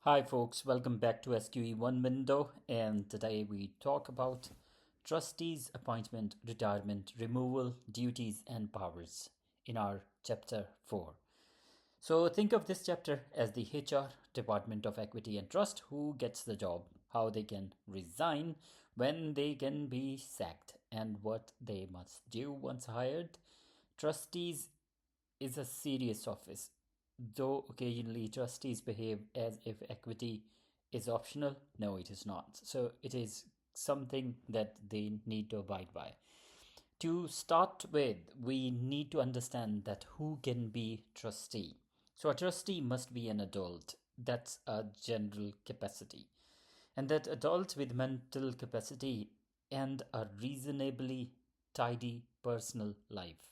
Hi folks, welcome back to SQE1 window, and today we talk about trustees appointment, retirement, removal, duties and powers in our chapter 4. So think of this chapter as the HR Department of Equity and Trust, who gets the job, how they can resign, when they can be sacked, and what they must do once hired. Trustees is a serious office, though occasionally trustees behave as if equity is optional. No, it is not. So it is something that they need to abide by. To start with, we need to understand that who can be trustee. So a trustee must be an adult. That's a general capacity. And that adult with mental capacity and a reasonably tidy personal life.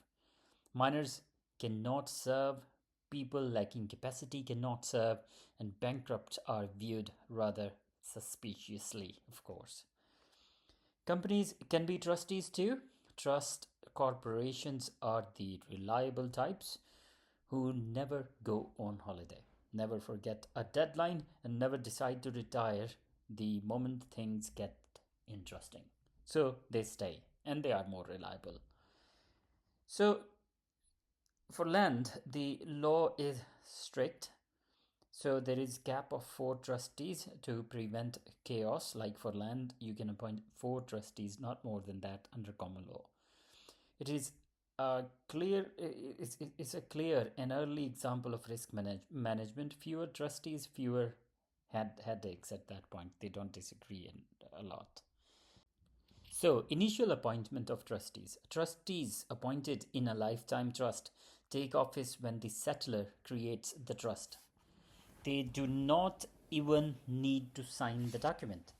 Minors cannot serve, people lacking capacity cannot serve, and bankrupts are viewed rather suspiciously, of course. Companies can be trustees too. Trust corporations are the reliable types who never go on holiday, never forget a deadline, and never decide to retire the moment things get interesting. So they stay and they are more reliable. So for land, the law is strict. So there is cap of 4 trustees to prevent chaos. Like for land, you can appoint 4 trustees, not more than that under common law. It is a clear. It's a clear and early example of risk management. Fewer trustees, fewer headaches at that point. They don't disagree a lot. So, initial appointment of trustees. Trustees appointed in a lifetime trust take office when the settlor creates the trust. They do not even need to sign the document.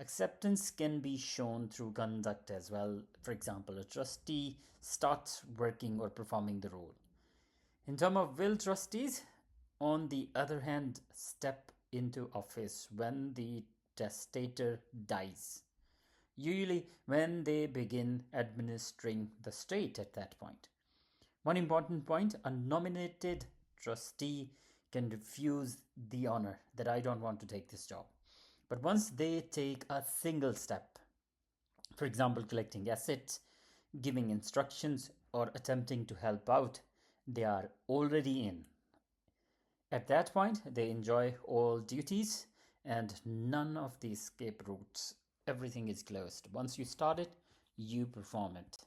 Acceptance can be shown through conduct as well. For example, a trustee starts working or performing the role. In terms of will, trustees, on the other hand, step into office when the testator dies, usually when they begin administering the state at that point. One important point, a nominated trustee can refuse the honor that I don't want to take this job. But once they take a single step, for example, collecting assets, giving instructions, or attempting to help out, they are already in. At that point, they enjoy all duties and none of the escape routes. Everything is closed. Once you start it, you perform it.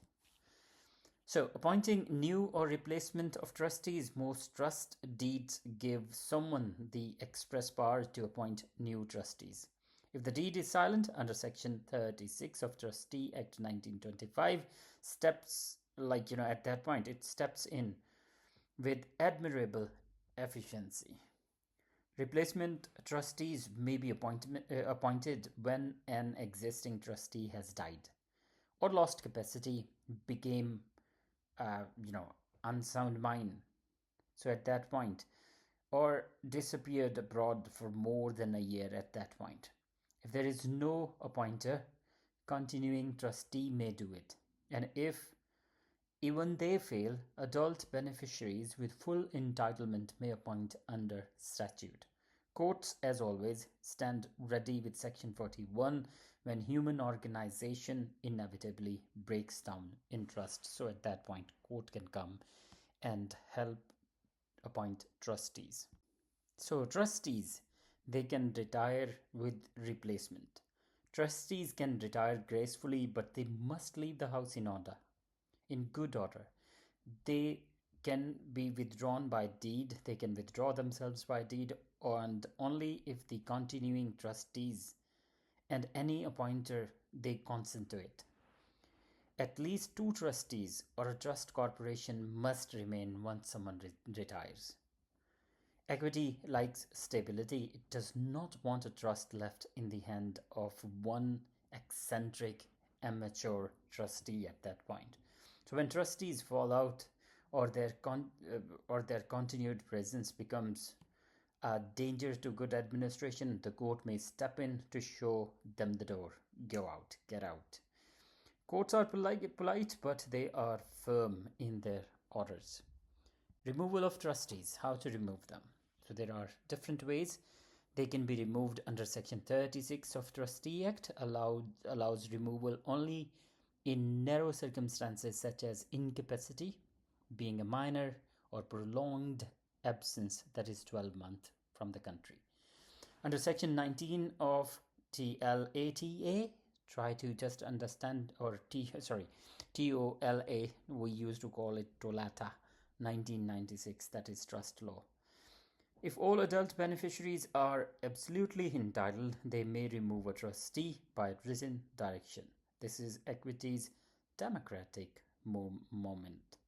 So, appointing new or replacement of trustees, most trust deeds give someone the express power to appoint new trustees. If the deed is silent under Section 36 of Trustee Act 1925, steps at that point, it steps in with admirable efficiency. Replacement trustees may be appointed when an existing trustee has died or lost capacity, became uh, you know, unsound mind. So at that point, or disappeared abroad for more than a year at that point. If there is no appointer, continuing trustee may do it. And if even they fail, adult beneficiaries with full entitlement may appoint under statute. Courts, as always, stand ready with Section 41 when human organization inevitably breaks down in trust. So at that point, court can come and help appoint trustees. So trustees, they can retire with replacement. Trustees can retire gracefully, but they must leave the house in good order. They can be withdrawn by deed, they can withdraw themselves by deed, and only if the continuing trustees and any appointer they consent to it. At least 2 trustees or a trust corporation must remain once someone retires. Equity likes stability. It does not want a trust left in the hand of one eccentric amateur trustee at that point. So when trustees fall out or their continued presence becomes a danger to good administration, the court may step in to show them the door. Go out, get out. Courts are polite, but they are firm in their orders. Removal of trustees, how to remove them. So there are different ways. They can be removed under Section 36 of Trustee Act, allows removal only in narrow circumstances such as incapacity, being a minor, or prolonged absence, that is 12 months from the country. Under Section 19 of TLATA, try to just understand, or TOLA, we used to call it TOLATA 1996, that is trust law. If all adult beneficiaries are absolutely entitled, they may remove a trustee by written direction. This is equity's democratic moment.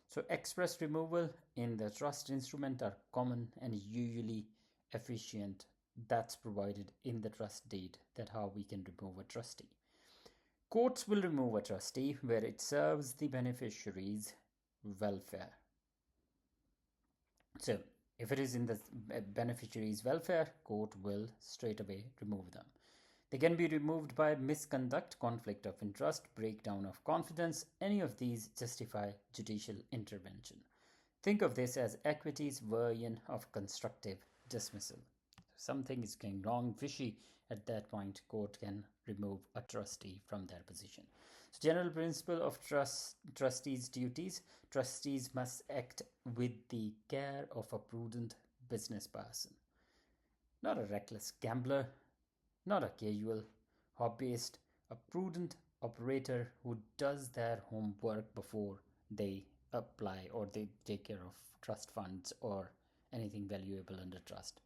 So express removal in the trust instrument are common and usually efficient. That's provided in the trust deed, that how we can remove a trustee. Courts will remove a trustee where it serves the beneficiary's welfare. So if it is in the beneficiary's welfare, court will straight away remove them. They can be removed by misconduct, conflict of interest, breakdown of confidence. Any of these justify judicial intervention. Think of this as equity's version of constructive dismissal. Something is going wrong, fishy, at that point, court can remove a trustee from their position. So general principle of trustees' duties. Trustees must act with the care of a prudent business person, not a reckless gambler, not a casual hobbyist, a prudent operator who does their homework before they apply or they take care of trust funds or anything valuable under trust.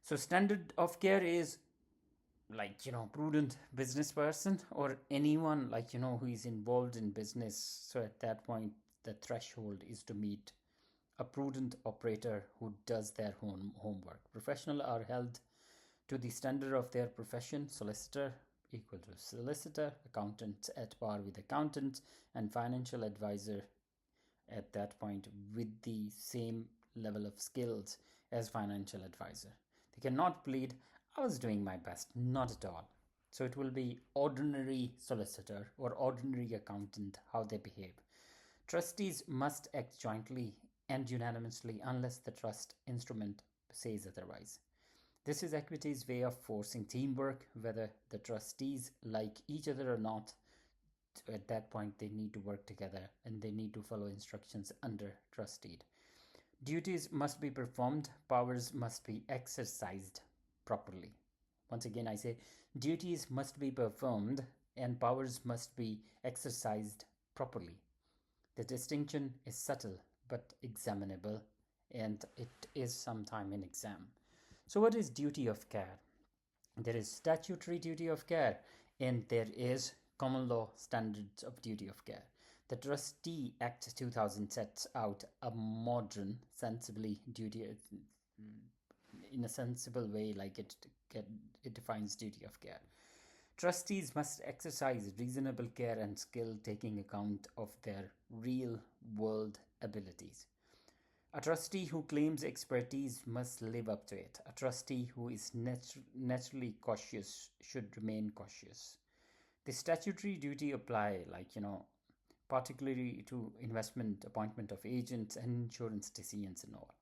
So standard of care is prudent business person or anyone who is involved in business. So at that point, the threshold is to meet a prudent operator who does their homework. Professionals are held to the standard of their profession. Solicitor equal to solicitor, accountant at par with accountant, and financial advisor at that point with the same level of skills as financial advisor. They cannot plead, I was doing my best, not at all. So it will be ordinary solicitor or ordinary accountant, how they behave. Trustees must act jointly and unanimously unless the trust instrument says otherwise. This is equity's way of forcing teamwork, whether the trustees like each other or not. At that point, they need to work together and they need to follow instructions under trust deed. Duties must be performed, powers must be exercised properly. Once again, I say duties must be performed and powers must be exercised properly. The distinction is subtle but examinable, and it is sometime in exam. So what is duty of care? There is statutory duty of care and there is common law standards of duty of care. The Trustee Act 2000 sets out a modern, sensibly duty in a sensible way, it defines duty of care. Trustees must exercise reasonable care and skill, taking account of their real world abilities. A trustee who claims expertise must live up to it. A trustee who is naturally cautious should remain cautious. The statutory duty apply, particularly to investment, appointment of agents, and insurance decisions and all.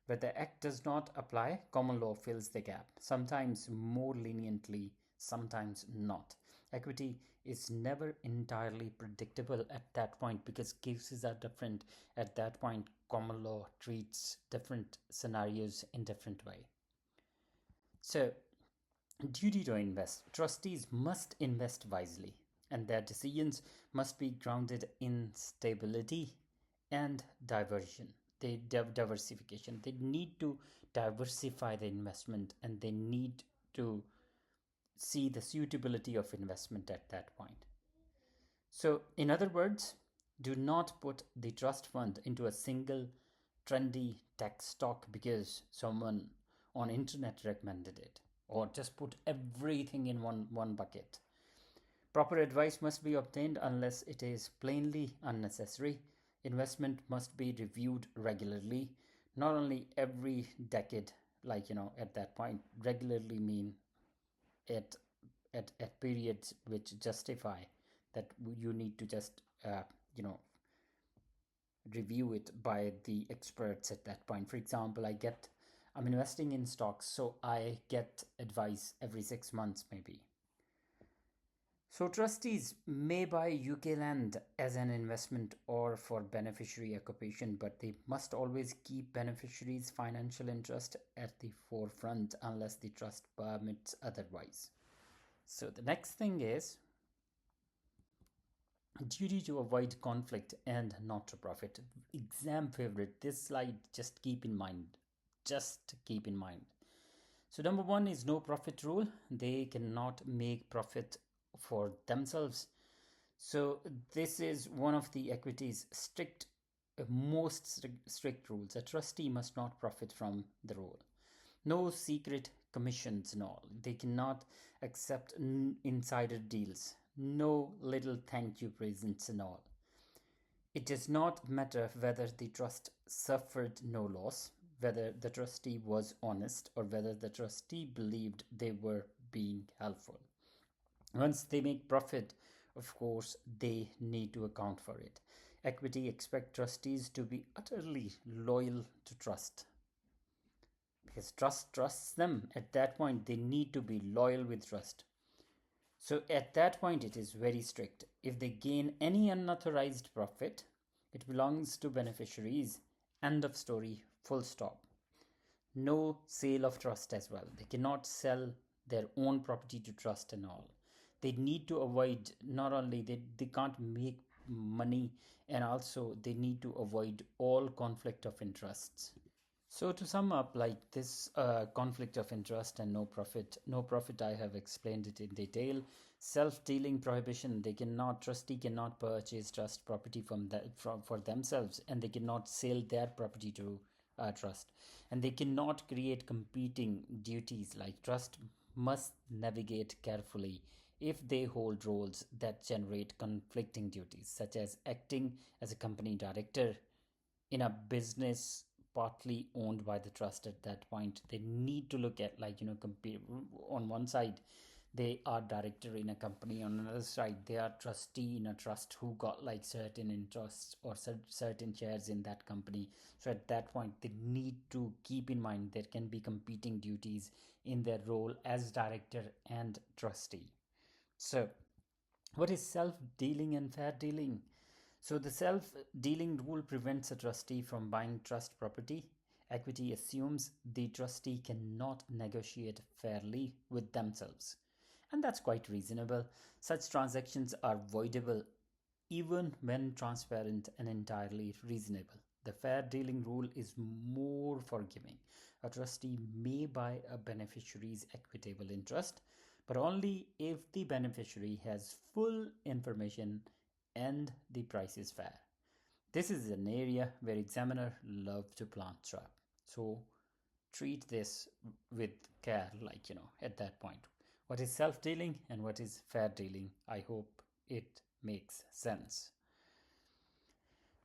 Where the act does not apply, common law fills the gap, sometimes more leniently, sometimes not. Equity is never entirely predictable at that point because cases are different. At that point, common law treats different scenarios in different way. So, duty to invest. Trustees must invest wisely and their decisions must be grounded in stability and diversification. They need to diversify the investment and they need to see the suitability of investment at that point. So, in other words, do not put the trust fund into a single trendy tech stock because someone on internet recommended it, or just put everything in one bucket. Proper advice must be obtained unless it is plainly unnecessary. Investment must be reviewed regularly, not only every decade, at that point. Regularly mean at periods which justify that you need to just review it by the experts at that point. For example, I get I'm investing in stocks, so I get advice every 6 months, maybe. So, trustees may buy UK land as an investment or for beneficiary occupation, but they must always keep beneficiaries' financial interest at the forefront unless the trust permits otherwise. So, the next thing is duty to avoid conflict and not to profit. Exam favorite. This slide, just keep in mind. Just keep in mind. So, number one is no profit rule. They cannot make profit for themselves. So this is one of the equity's most strict rules. A trustee must not profit from the role. No secret commissions and all. They cannot accept insider deals. No little thank you presents and all. It does not matter whether the trust suffered no loss, whether the trustee was honest, or whether the trustee believed they were being helpful. Once they make profit, of course, they need to account for it. Equity expect trustees to be utterly loyal to trust because trust trusts them. At that point, they need to be loyal with trust. So at that point, it is very strict. If they gain any unauthorized profit, it belongs to beneficiaries. End of story, full stop. No sale of trust as well. They cannot sell their own property to trust and all. They need to avoid, not only they can't make money, and also they need to avoid all conflict of interests. So to sum up, like this conflict of interest and no profit, I have explained it in detail. Self-dealing prohibition, trustee cannot purchase trust property for themselves, and they cannot sell their property to trust, and they cannot create competing duties. Like trust must navigate carefully if they hold roles that generate conflicting duties, such as acting as a company director in a business partly owned by the trust. At that point, they need to look at, like, compare. On one side they are director in a company, on another side they are trustee in a trust who got like certain interests or certain shares in that company. So at that point they need to keep in mind there can be competing duties in their role as director and trustee. So what is self-dealing and fair dealing? So the self-dealing rule prevents a trustee from buying trust property. Equity assumes the trustee cannot negotiate fairly with themselves. And that's quite reasonable. Such transactions are voidable even when transparent and entirely reasonable. The fair dealing rule is more forgiving. A trustee may buy a beneficiary's equitable interest, but only if the beneficiary has full information and the price is fair. This is an area where examiner love to plant trap. So treat this with care, like, at that point. What is self-dealing and what is fair dealing? I hope it makes sense.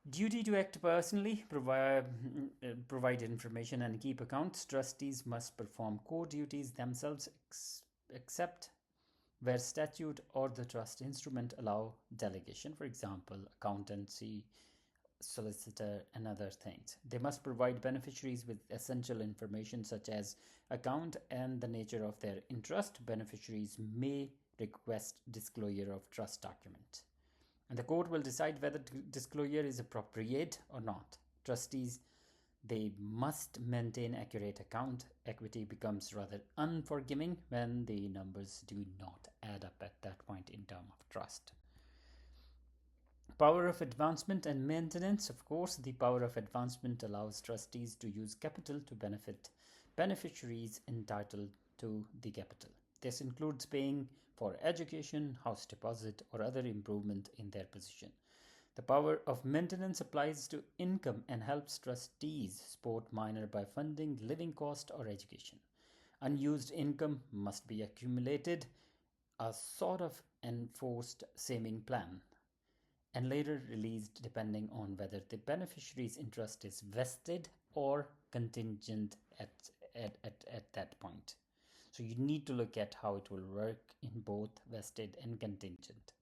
Duty to act personally, provide information and keep accounts. Trustees must perform core duties themselves, except where statute or the trust instrument allow delegation, for example, accountancy, solicitor, and other things. They must provide beneficiaries with essential information such as account and the nature of their interest. Beneficiaries may request disclosure of trust document, and the court will decide whether disclosure is appropriate or not. Trustees, they must maintain accurate account. Equity becomes rather unforgiving when the numbers do not add up at that point in terms of trust. Power of advancement and maintenance. Of course, the power of advancement allows trustees to use capital to benefit beneficiaries entitled to the capital. This includes paying for education, house deposit, or other improvement in their position. The power of maintenance applies to income and helps trustees support minor by funding living cost or education. Unused income must be accumulated, a sort of enforced saving plan, and later released depending on whether the beneficiary's interest is vested or contingent at that point. So you need to look at how it will work in both vested and contingent.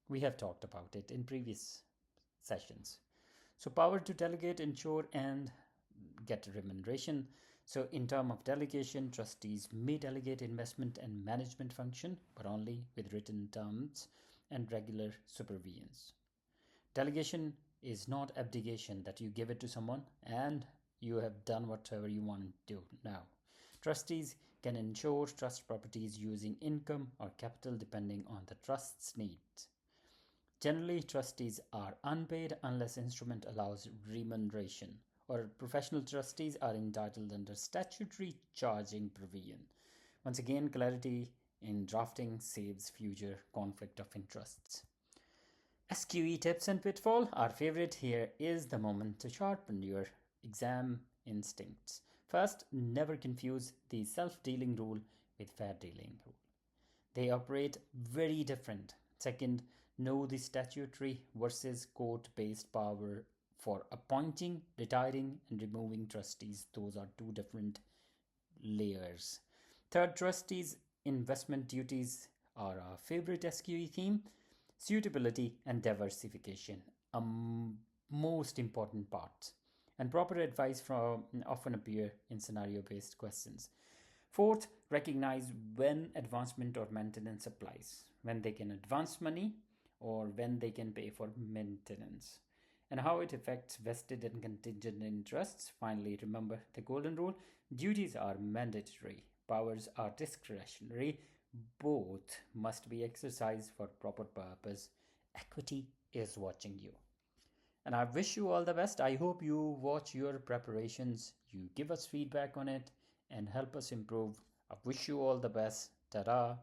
We have talked about it in previous sessions. So power to delegate, ensure, and get remuneration. So, in terms of delegation, trustees may delegate investment and management function, but only with written terms and regular supervisions. Delegation is not abdication that you give it to someone and you have done whatever you want to do now. Trustees can insure trust properties using income or capital depending on the trust's needs. Generally, trustees are unpaid unless instrument allows remuneration, or professional trustees are entitled under statutory charging provision. Once again, clarity in drafting saves future conflict of interests. SQE tips and pitfall. Our favorite here is the moment to sharpen your exam instincts. First, never confuse the self-dealing rule with fair dealing rule. They operate very different. Second, know the statutory versus court-based power for appointing, retiring, and removing trustees. Those are two different layers. Third, trustees' investment duties are our favorite SQE theme. Suitability and diversification, a most important part. And proper advice from often appear in scenario-based questions. Fourth, recognize when advancement or maintenance applies, when they can advance money or when they can pay for maintenance, and how it affects vested and contingent interests. Finally, remember the golden rule: duties are mandatory, powers are discretionary, both must be exercised for proper purpose. Equity is watching you. And I wish you all the best. I hope you watch your preparations, you give us feedback on it, and help us improve. I wish you all the best. Ta da!